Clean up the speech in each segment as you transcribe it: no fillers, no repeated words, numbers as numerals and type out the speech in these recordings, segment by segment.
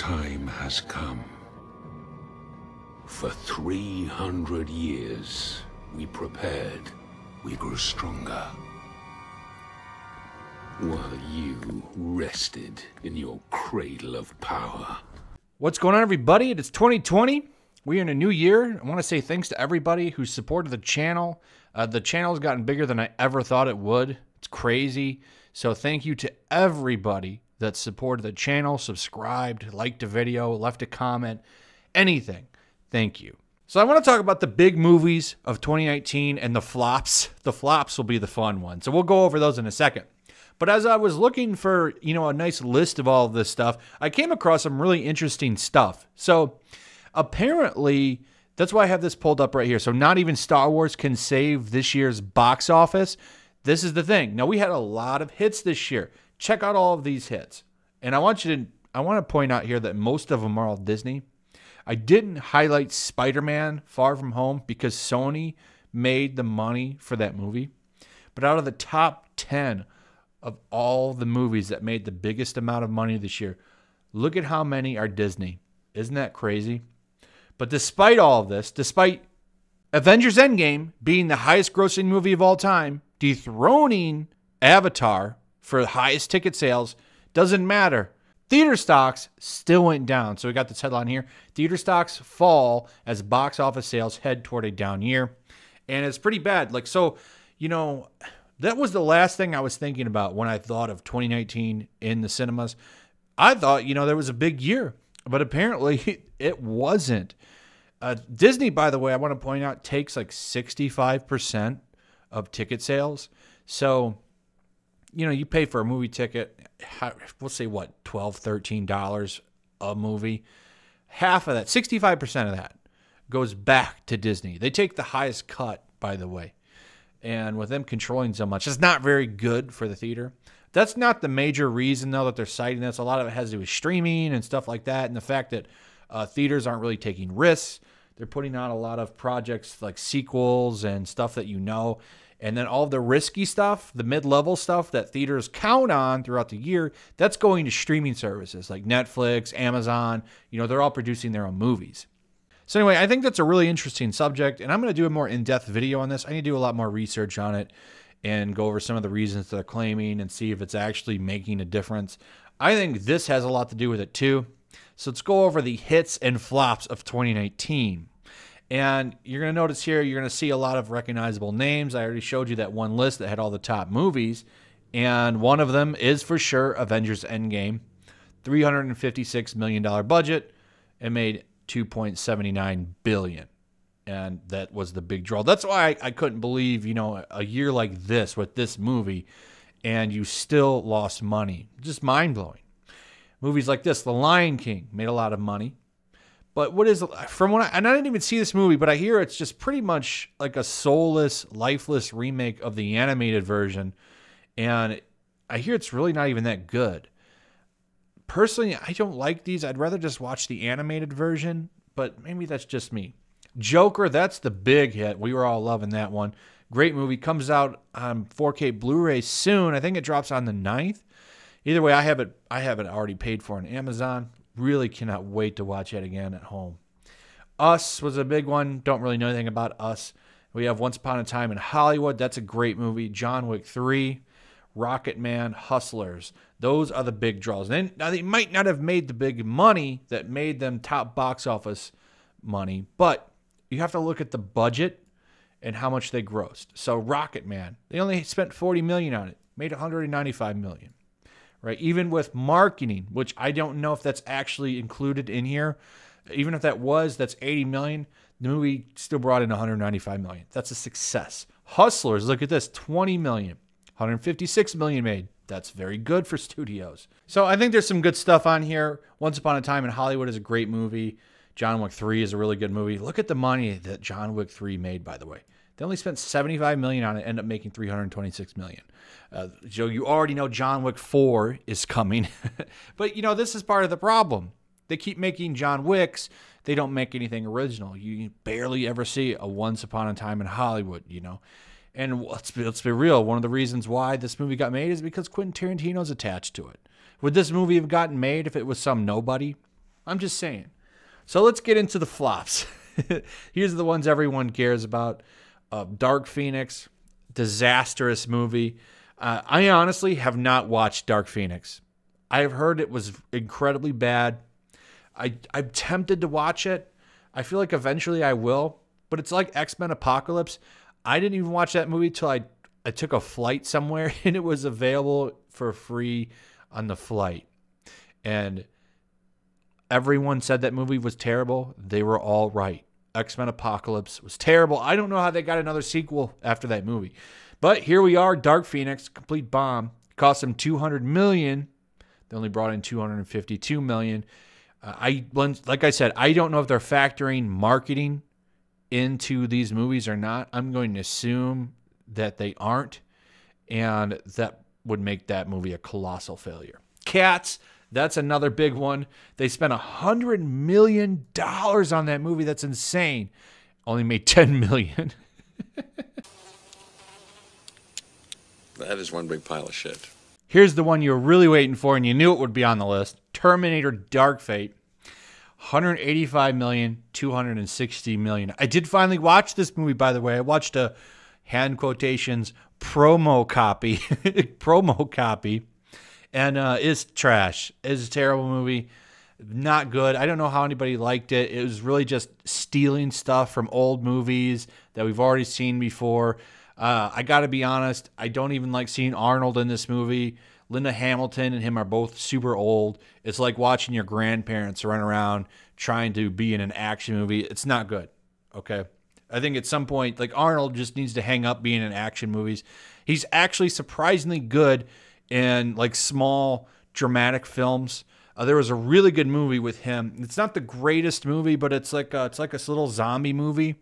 time has come. For 300 years, we prepared, we grew stronger. While you rested in your cradle of power. What's going on, everybody? It's 2020. We're in a new year. I want to say thanks to everybody who supported the channel. The channel's gotten bigger than I ever thought it would. It's crazy. So thank you to everybody that supported the channel, subscribed, liked a video, left a comment, anything. Thank you. So I want to talk about the big movies of 2019 and the flops. The flops will be the fun ones. So we'll go over those in a second. But as I was looking for, a nice list of all of this stuff, I came across some really interesting stuff. So apparently, that's why I have this pulled up right here. So not even Star Wars can save this year's box office. This is the thing. Now, we had a lot of hits this year. Check out all of these hits. And I want to point out here that most of them are all Disney. I didn't highlight Spider-Man Far From Home because Sony made the money for that movie. But out of the top 10 of all the movies that made the biggest amount of money this year, look at how many are Disney. Isn't that crazy? But despite all of this, despite Avengers Endgame being the highest grossing movie of all time, dethroning Avatar for the highest ticket sales, doesn't matter. Theater stocks still went down. So we got this headline here. Theater stocks fall as box office sales head toward a down year. And it's pretty bad. That was the last thing I was thinking about when I thought of 2019 in the cinemas. I thought, there was a big year. But apparently it wasn't. Disney, by the way, I want to point out, takes like 65% of ticket sales. So, you pay for a movie ticket, we'll say what, $12, $13 a movie. Half of that, 65% of that goes back to Disney. They take the highest cut, by the way. And with them controlling so much, it's not very good for the theater. That's not the major reason, though, that they're citing this. A lot of it has to do with streaming and stuff like that, and the fact that theaters aren't really taking risks. They're putting out a lot of projects like sequels and stuff that and then all the risky stuff, the mid-level stuff that theaters count on throughout the year, that's going to streaming services like Netflix, Amazon. They're all producing their own movies. So anyway, I think that's a really interesting subject, and I'm going to do a more in-depth video on this. I need to do a lot more research on it and go over some of the reasons they're claiming and see if it's actually making a difference. I think this has a lot to do with it too. So let's go over the hits and flops of 2019. And you're going to notice here, you're going to see a lot of recognizable names. I already showed you that one list that had all the top movies. And one of them is for sure Avengers Endgame. $356 million budget and made $2.79 billion. And that was the big draw. That's why I couldn't believe, a year like this with this movie and you still lost money. Just mind-blowing. Movies like this, The Lion King, made a lot of money. But and I didn't even see this movie, but I hear it's just pretty much like a soulless, lifeless remake of the animated version. And I hear it's really not even that good. Personally, I don't like these. I'd rather just watch the animated version, but maybe that's just me. Joker, that's the big hit. We were all loving that one. Great movie. Comes out on 4K Blu-ray soon. I think it drops on the 9th. Either way, I have it already paid for on Amazon. Really cannot wait to watch it again at home. Us was a big one. Don't really know anything about Us. We have Once Upon a Time in Hollywood. That's a great movie. John Wick 3, Rocket Man, Hustlers. Those are the big draws. Now, they might not have made the big money that made them top box office money, but you have to look at the budget and how much they grossed. So Rocket Man, they only spent $40 million on it, made $195 million. Right? Even with marketing, which I don't know if that's actually included in here. Even if that was, that's $80 million. The movie still brought in $195 million. That's a success. Hustlers, look at this, $20 million. $156 million made. That's very good for studios. So I think there's some good stuff on here. Once Upon a Time in Hollywood is a great movie. John Wick 3 is a really good movie. Look at the money that John Wick 3 made, by the way. They only spent $75 million on it, ended up making $326 million. So you already know John Wick 4 is coming. But, this is part of the problem. They keep making John Wicks. They don't make anything original. You barely ever see a Once Upon a Time in Hollywood, And let's be real. One of the reasons why this movie got made is because Quentin Tarantino's attached to it. Would this movie have gotten made if it was some nobody? I'm just saying. So let's get into the flops. Here's the ones everyone cares about. Dark Phoenix, disastrous movie. I honestly have not watched Dark Phoenix. I've heard it was incredibly bad. I'm tempted to watch it. I feel like eventually I will, but it's like X-Men Apocalypse. I didn't even watch that movie till I took a flight somewhere and it was available for free on the flight. And everyone said that movie was terrible. They were all right. X-Men Apocalypse was terrible. I don't know how they got another sequel after that movie. But here we are, Dark Phoenix, complete bomb. It cost them $200 million. They only brought in $252 million. Like I said, I don't know if they're factoring marketing into these movies or not. I'm going to assume that they aren't, and that would make that movie a colossal failure. Cats, that's another big one. They spent $100 million on that movie. That's insane. Only made $10 million. That is one big pile of shit. Here's the one you were really waiting for, and you knew it would be on the list. Terminator Dark Fate. $185 million, $260 million. I did finally watch this movie, by the way. I watched a hand quotations promo copy. And it's trash. It's a terrible movie. Not good. I don't know how anybody liked it. It was really just stealing stuff from old movies that we've already seen before. I got to be honest, I don't even like seeing Arnold in this movie. Linda Hamilton and him are both super old. It's like watching your grandparents run around trying to be in an action movie. It's not good, okay? I think at some point, like Arnold just needs to hang up being in action movies. He's actually surprisingly good in like small dramatic films. There was a really good movie with him. It's not the greatest movie, but it's like a little zombie movie.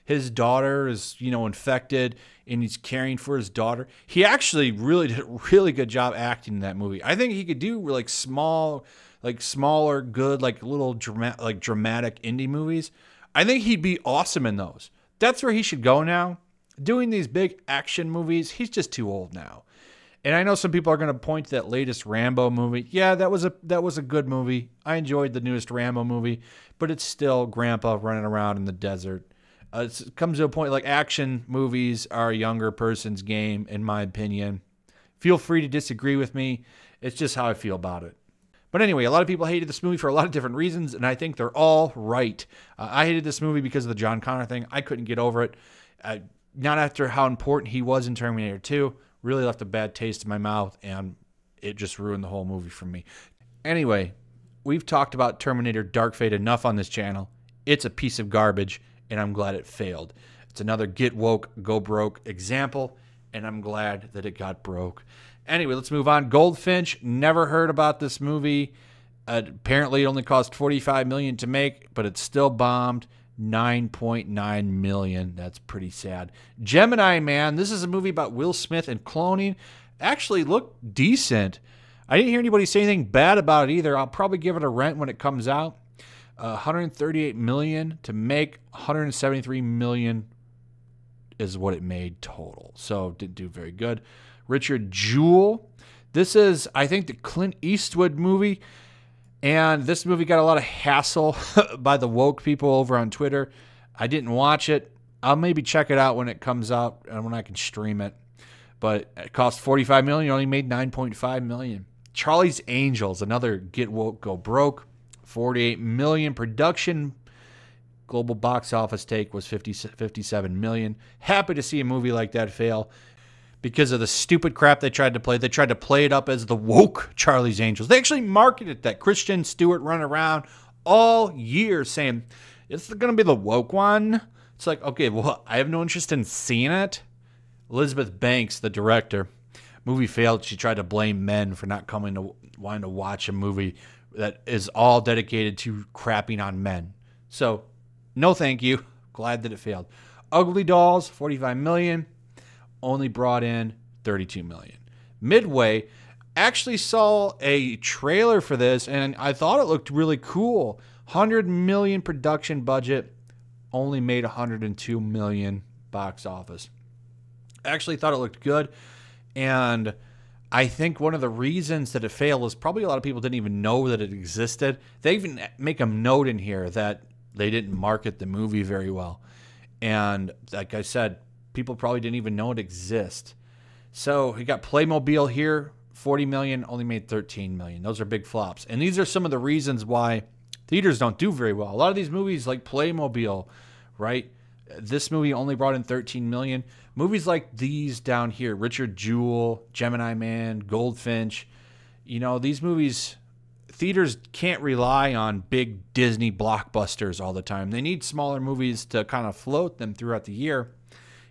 His daughter is, infected, and he's caring for his daughter. He actually really did a really good job acting in that movie. I think he could do like smaller, good, like little dramatic indie movies. I think he'd be awesome in those. That's where he should go now. Doing these big action movies, he's just too old now. And I know some people are going to point to that latest Rambo movie. Yeah, that was a good movie. I enjoyed the newest Rambo movie, but it's still Grandpa running around in the desert. It comes to a point like action movies are a younger person's game, in my opinion. Feel free to disagree with me. It's just how I feel about it. But anyway, a lot of people hated this movie for a lot of different reasons, and I think they're all right. I hated this movie because of the John Connor thing. I couldn't get over it. Not after how important he was in Terminator 2. Really left a bad taste in my mouth, and it just ruined the whole movie for me. Anyway, we've talked about Terminator Dark Fate enough on this channel. It's a piece of garbage, and I'm glad it failed. It's another get woke, go broke example, and I'm glad that it got broke. Anyway, let's move on. Goldfinch, never heard about this movie. Apparently, it only cost $45 million to make, but it still bombed. $9.9 million. That's pretty sad. Gemini Man, this is a movie about Will Smith and cloning. Actually looked decent. I didn't hear anybody say anything bad about it either. I'll probably give it a rent when it comes out. $138 million to make. $173 million is what it made total. So didn't do very good. Richard Jewell. This is, I think, the Clint Eastwood movie. And this movie got a lot of hassle by the woke people over on Twitter. I didn't watch it. I'll maybe check it out when it comes out and when I can stream it. But it cost $45 million, only made $9.5 million. Charlie's Angels, another get woke, go broke. $48 million production. Global box office take was $57 million. Happy to see a movie like that fail because of the stupid crap they tried to play. They tried to play it up as the woke Charlie's Angels. They actually marketed that. Kristen Stewart run around all year saying, it's going to be the woke one. It's like, okay, well, I have no interest in seeing it. Elizabeth Banks, the director, movie failed. She tried to blame men for not wanting to watch a movie that is all dedicated to crapping on men. So, no thank you. Glad that it failed. Ugly Dolls, $45 million. Only brought in $32 million. Midway, actually saw a trailer for this, and I thought it looked really cool. $100 million production budget, only made $102 million box office. Actually thought it looked good, and I think one of the reasons that it failed is probably a lot of people didn't even know that it existed. They even make a note in here that they didn't market the movie very well. And like I said, people probably didn't even know it exists. So you got Playmobil here, 40 million, only made 13 million. Those are big flops. And these are some of the reasons why theaters don't do very well. A lot of these movies like Playmobil, right? This movie only brought in 13 million. Movies like these down here, Richard Jewell, Gemini Man, Goldfinch, these movies, theaters can't rely on big Disney blockbusters all the time. They need smaller movies to kind of float them throughout the year.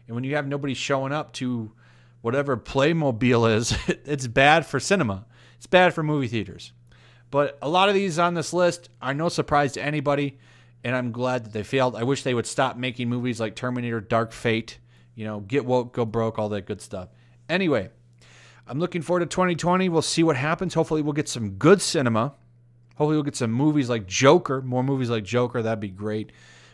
And when you have nobody showing up to whatever Playmobil is, it's bad for cinema. It's bad for movie theaters. But a lot of these on this list are no surprise to anybody, and I'm glad that they failed. I wish they would stop making movies like Terminator, Dark Fate, Get Woke, Go Broke, all that good stuff. Anyway, I'm looking forward to 2020. We'll see what happens. Hopefully we'll get some good cinema. Hopefully we'll get some movies like Joker, more movies like Joker. That'd be great.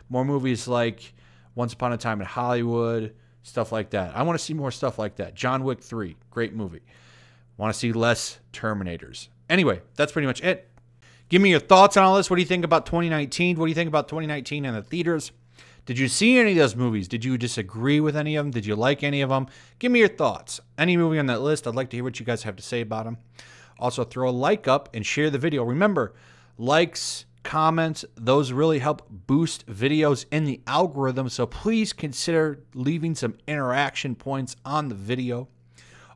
More movies like Once Upon a Time in Hollywood, stuff like that. I want to see more stuff like that. John Wick 3, great movie. Want to see less Terminators. Anyway, that's pretty much it. Give me your thoughts on all this. What do you think about 2019? What do you think about 2019 in the theaters? Did you see any of those movies? Did you disagree with any of them? Did you like any of them? Give me your thoughts. Any movie on that list, I'd like to hear what you guys have to say about them. Also, throw a like up and share the video. Remember, likes, comments, those really help boost videos in the algorithm, so please consider leaving some interaction points on the video.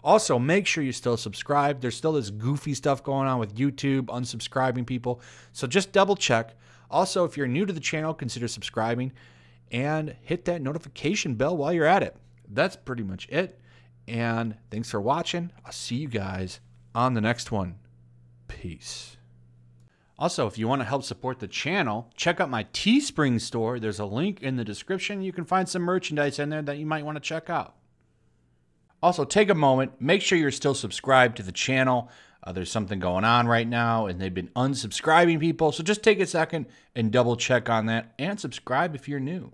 Also, make sure you still subscribe. There's still this goofy stuff going on with YouTube, unsubscribing people, so just double check. Also, if you're new to the channel, consider subscribing and hit that notification bell while you're at it. That's pretty much it, and thanks for watching. I'll see you guys on the next one. Peace. Also, if you want to help support the channel, check out my Teespring store. There's a link in the description. You can find some merchandise in there that you might want to check out. Also, take a moment. Make sure you're still subscribed to the channel. There's something going on right now, and they've been unsubscribing people. So just take a second and double check on that and subscribe if you're new.